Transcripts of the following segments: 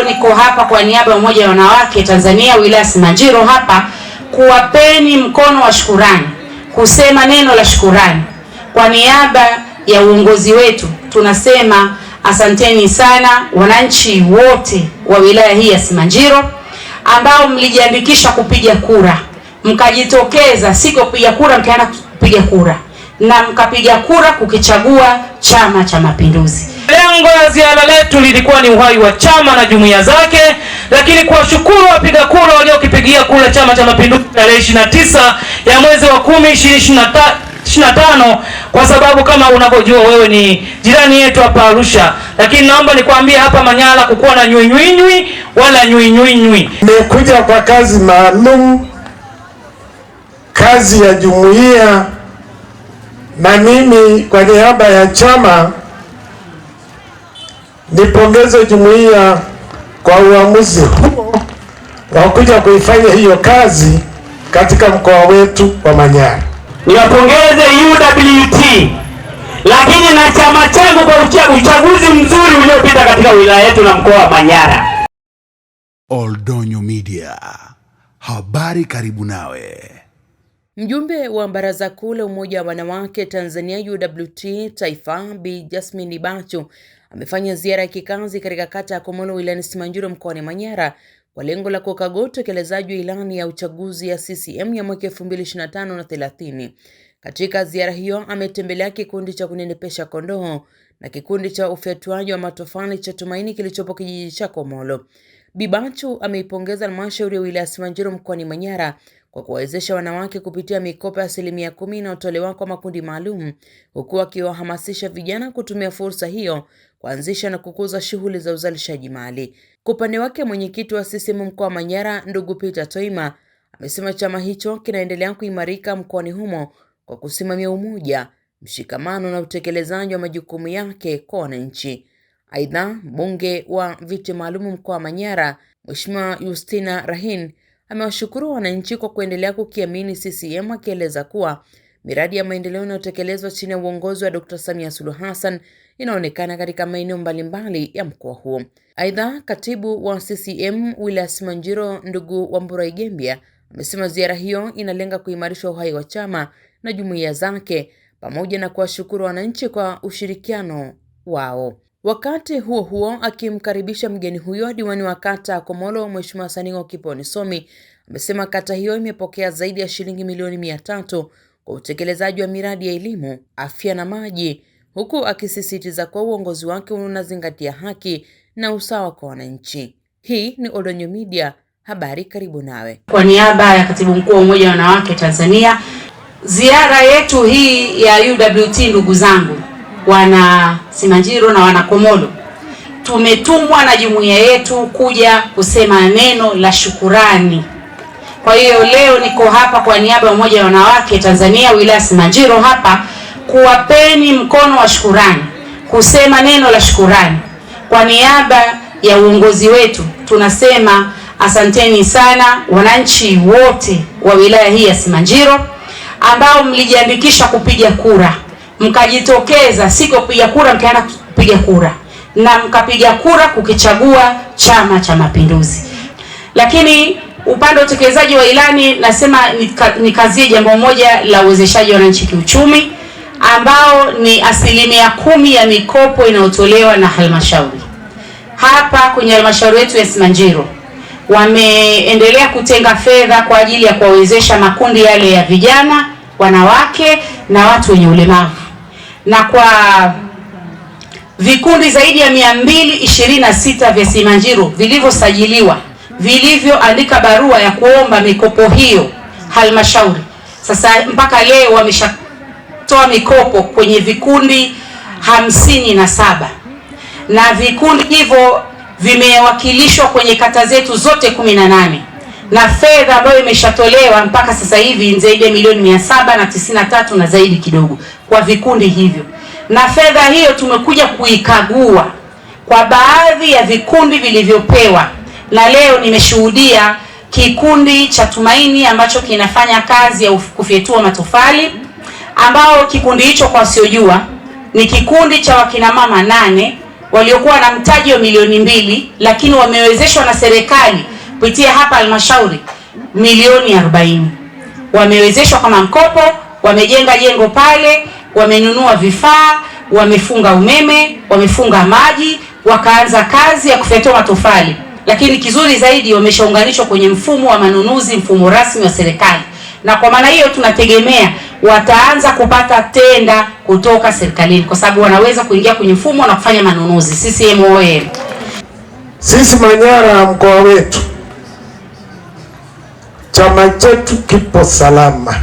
leo niko hapa kwa niaba ya Umoja wa Wanawake Tanzania wilaya Simanjiro hapa kuwapeni mkono wa shukrani, kusema neno la shukrani kwa niaba ya uongozi wetu. Tunasema asanteni sana wananchi wote wa wilaya hii ya Simanjiro ambao mlijiandikisha kupiga kura, mkajitokeza siku ya kupiga kura, mkaenda kupiga kura na mkapiga kura kukichagua Chama cha Mapinduzi. Lengo la ziara letu lilikuwa ni uhai wa chama na jumuiya zake, lakini kuwashukuru wapiga kura waliokipigia kura Chama cha Mapinduzi tarehe 29 ya mwezi wa 10 2025, kwa sababu kama unavyojua wewe ni jirani yetu hapa Arusha, lakini naomba nikwambie hapa Manyara kukuwa na nywi wala nywi. Nimekuja kwa kazi maalum, kazi ya jumuiya, na mimi kwa niaba ya chama nipongeze jumuiya kwa uamuzi huo wa kuja kuifanya hiyo kazi katika mkoa wetu wa Manyara. Niwapongeze UWT lakini na chama changu kwa uchaguzi mzuri uliopita katika wilaya yetu na mkoa wa Manyara. Oldonyo Media, habari karibu nawe. Mjumbe wa Baraza Kuu la Umoja wa Wanawake Tanzania UWT Taifa Bi Jasmine Bachu amefanya ziara ya kikazi katika kata ya Komolo wilayani Simanjiro mkoani Manyara kwa lengo la kukagua utekelezaji wa ilani ya uchaguzi ya CCM ya mwaka 2025 na 30. Katika ziara hiyo ametembelea kikundi cha kunenepesha kondoo na kikundi cha ufyatuaji wa matofali cha Tumaini kilichopo kijiji cha Komolo. Bi Bachu ameipongeza halmashauri ya wilaya Simanjiro mkoani Manyara kwa kuwawezesha wanawake kupitia mikopo ya 10% inayotolewa kwa makundi maalum, huku akiwahamasisha vijana kutumia fursa hiyo kuanzisha na kukuza shughuli za uzalishaji mali. Kwa upande wake, mwenyekiti wa CCM mkoa wa Manyara ndugu Peter Toima amesema chama hicho kinaendelea kuimarika mkoani humo kwa kusimamia umoja, mshikamano na utekelezaji wa majukumu yake kwa wananchi. Aidha, mbunge wa viti maalum mkoa wa Manyara Mheshimiwa Justina Rahin amewashukuru wananchi kwa kuendelea kukiamini CCM, akieleza kuwa miradi ya maendeleo inayotekelezwa chini ya uongozi wa Dr. Samia Suluhu Hassan inaonekana katika maeneo mbalimbali ya mkoa huo. Aidha, katibu wa CCM wilaya Simanjiro ndugu Wambura Igembia amesema ziara hiyo inalenga kuimarisha uhai wa chama na jumuiya zake pamoja na kuwashukuru wananchi kwa ushirikiano wao. Wakati huo huo, akimkaribisha mgeni huyo, diwani wa kata Komolo Mheshimiwa Saningo Kiponi Somi amesema kata hiyo imepokea zaidi ya shilingi milioni 300 kwa utekelezaji wa miradi ya elimu, afya na maji, huku akisisitiza kwa uongozi wake unazingatia haki na usawa kwa wananchi. Hii ni Oldonyo Media, habari karibu nawe. Kwa niaba ya Katibu Mkuu wa Umoja wa Wanawake Tanzania, ziara yetu hii ya UWT, ndugu zangu wana Simanjiro na wana Komolo, tumetumwa na jumuiya yetu kuja kusema neno la shukurani. Kwa hiyo leo niko hapa kwa niaba ya Umoja wa Wanawake Tanzania wilaya Simanjiro hapa kuwapeni mkono wa shukurani, kusema neno la shukurani kwa niaba ya uongozi wetu. Tunasema asanteni sana wananchi wote wa wilaya hii ya Simanjiro ambao mlijiandikisha kupiga kura, mkajitokeza siku ya kupiga kura, mkaenda kupiga kura na mkapiga kura kukichagua Chama cha Mapinduzi. Lakini upande wa utekelezaji wa ilani, nasema nikazie jambo moja la uwezeshaji wa wananchi kiuchumi, ambao ni 10% ya mikopo inayotolewa na halmashauri. Hapa kwenye halmashauri yetu ya Simanjiro wameendelea kutenga fedha kwa ajili ya kuwawezesha makundi yale ya vijana, wanawake na watu wenye ulemavu, na kwa vikundi zaidi ya 226 vya Simanjiro vilivyosajiliwa, vilivyoandika barua ya kuomba mikopo hiyo halmashauri. Sasa mpaka leo wameshatoa mikopo kwenye vikundi 57 na vikundi hivyo vimewakilishwa kwenye kata zetu zote 18, na fedha ambayo imeshatolewa mpaka sasa hivi zaidi ya milioni 793 na zaidi kidogo kwa vikundi hivyo. Na fedha hiyo tumekuja kuikagua kwa baadhi ya vikundi vilivyopewa, na leo nimeshuhudia kikundi cha Tumaini ambacho kinafanya kazi ya kufyetua matofali, ambao kikundi hicho kwa wasiojua ni kikundi cha wakina mama 8 waliokuwa na mtaji wa milioni 2, lakini wamewezeshwa na serikali kupitia hapa halmashauri milioni 40. Wamewezeshwa kama mkopo, wamejenga jengo pale, wamenunua vifaa, wamefunga umeme, wamefunga maji, wakaanza kazi ya kufyatua matofali. Lakini kizuri zaidi, wameshaunganishwa kwenye mfumo wa manunuzi, mfumo rasmi wa serikali. Na kwa maana hiyo tunategemea wataanza kupata tenda kutoka serikalini kwa sababu wanaweza kuingia kwenye mfumo na kufanya manunuzi. CCM oyee! Sisi Manyara, mkoa wetu, chama chetu kipo salama,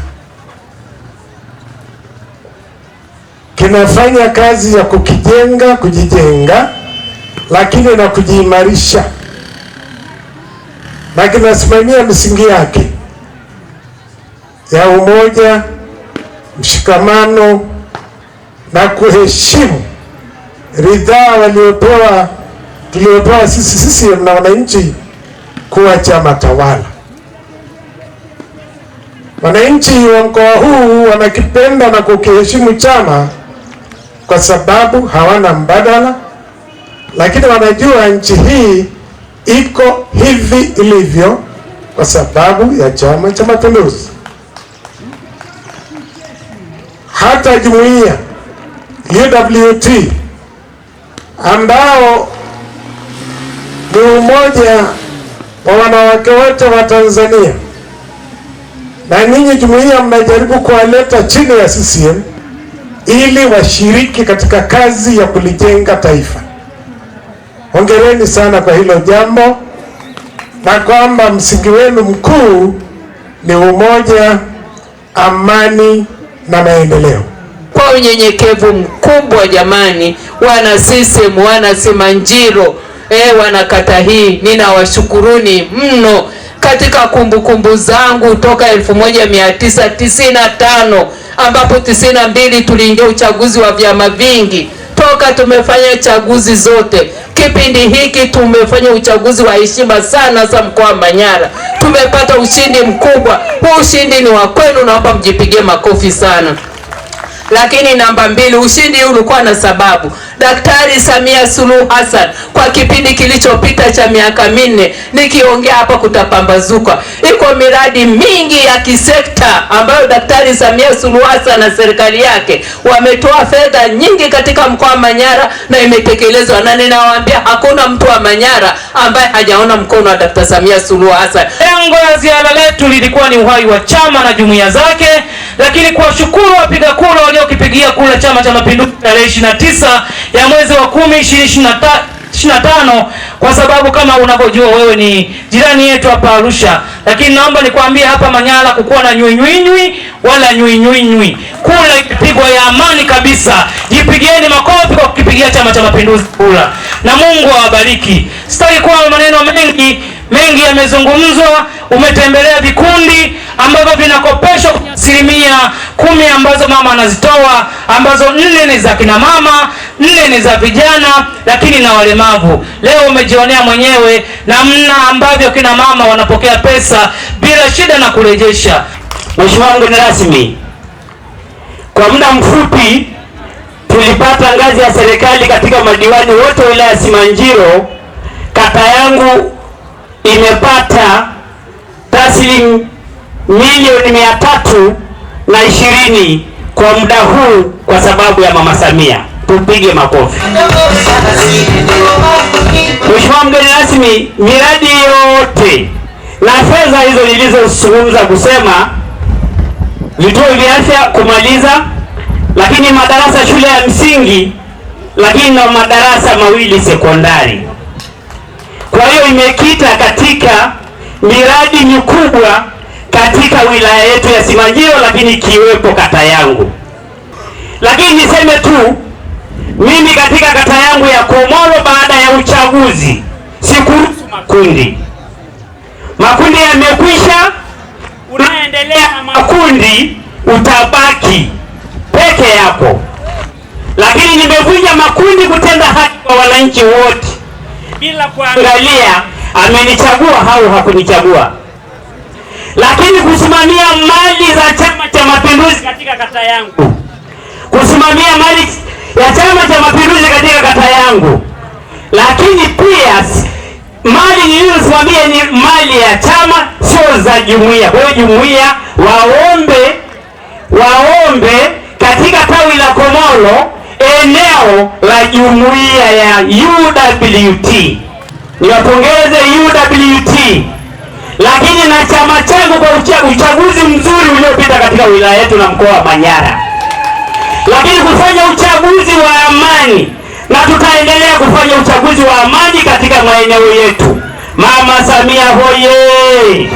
kinafanya kazi ya kujijenga, lakini na kujiimarisha, na kinasimamia misingi yake ya umoja, mshikamano na kuheshimu ridhaa tuliopewa sisi na wananchi kuwa chama tawala. Wananchi wa mkoa huu wanakipenda na kukiheshimu chama kwa sababu hawana mbadala, lakini wanajua nchi hii iko hivi ilivyo kwa sababu ya Chama cha Mapinduzi. Hata jumuiya UWT ambao ni umoja wa wanawake wote wa Tanzania, na ninyi jumuiya mnajaribu kuwaleta chini ya CCM ili washiriki katika kazi ya kulijenga taifa. Hongereni sana kwa hilo jambo, na kwamba msingi wenu mkuu ni umoja, amani na maendeleo. Kwa unyenyekevu mkubwa jamani, wana CCM, wana Simanjiro, wana kata hii, ninawashukuruni mno. Katika kumbukumbu zangu toka 1995 ambapo 92 tuliingia uchaguzi wa vyama vingi, toka tumefanya chaguzi zote, kipindi hiki tumefanya uchaguzi wa heshima sana za mkoa wa Manyara. Tumepata ushindi mkubwa. Huu ushindi ni wa kwenu, naomba mjipigie makofi sana. Lakini namba 2, ushindi huu ulikuwa na sababu. Daktari Samia Suluhu Hassan kwa kipindi kilichopita cha miaka 4, nikiongea hapa kutapambazuka, iko miradi mingi ya kisekta ambayo Daktari Samia Suluhu Hassan na serikali yake wametoa fedha nyingi katika mkoa wa Manyara na imetekelezwa, na ninawaambia hakuna mtu wa Manyara ambaye hajaona mkono wa Daktari Samia Suluhu Hassan. Lengo la ziara letu lilikuwa ni uhai wa chama na jumuiya zake, lakini kuwashukuru wapiga kura waliokipigia kura Chama cha Mapinduzi tarehe 29 ya mwezi wa 10 2025, kwa sababu kama unavyojua wewe ni jirani yetu hapa Arusha, lakini naomba nikwambie hapa Manyara kukuwa na nywi wala nywi. Kura ikipigwa ya amani kabisa. Jipigieni makofi kwa kukipigia Chama cha Mapinduzi kura, na Mungu awabariki. Sitaki kuwa maneno mengi yamezungumzwa. Umetembelea vikundi ambavyo vinakopeshwa 10% ambazo mama anazitoa, ambazo 4 ni za kina mama, 4 ni za vijana, lakini na walemavu. Leo umejionea mwenyewe namna ambavyo kina mama wanapokea pesa bila shida na kurejesha. Mheshimiwa mgeni rasmi, kwa muda mfupi tulipata ngazi ya serikali katika madiwani wote wa wilaya ya Simanjiro. Kata yangu imepata taslimu milioni 320 kwa muda huu kwa sababu ya Mama Samia. Tupige makofi. Mheshimiwa mgeni rasmi, miradi yote na fedha hizo nilizozungumza kusema, vituo vya afya kumaliza, lakini madarasa shule ya msingi, lakini na madarasa 2 sekondari. Kwa hiyo imekita katika miradi mikubwa katika wilaya yetu ya Simanjiro, lakini kiwepo kata yangu. Lakini niseme tu, mimi katika kata yangu ya Komoro, baada ya uchaguzi sikuruhusu makundi yamekwisha, unaendelea na makundi utabaki peke yako. Lakini nimevunja makundi kutenda haki kwa wananchi wote bila kuangalia amenichagua au hakunichagua, lakini kusimamia mali za Chama cha Mapinduzi katika kata yangu, kusimamia mali ya Chama cha Mapinduzi katika kata yangu, lakini pia mali nilizosimamia ni mali ya chama, sio za jumuiya. Kwa hiyo jumuiya waombe katika tawi la Komolo eneo la jumuiya ya UWT. Niwapongeze UWT, lakini na chama changu kwa uchaguzi mzuri uliopita katika wilaya yetu na mkoa wa Manyara, lakini kufanya uchaguzi wa amani, na tutaendelea kufanya uchaguzi wa amani katika maeneo yetu. Mama Samia hoye!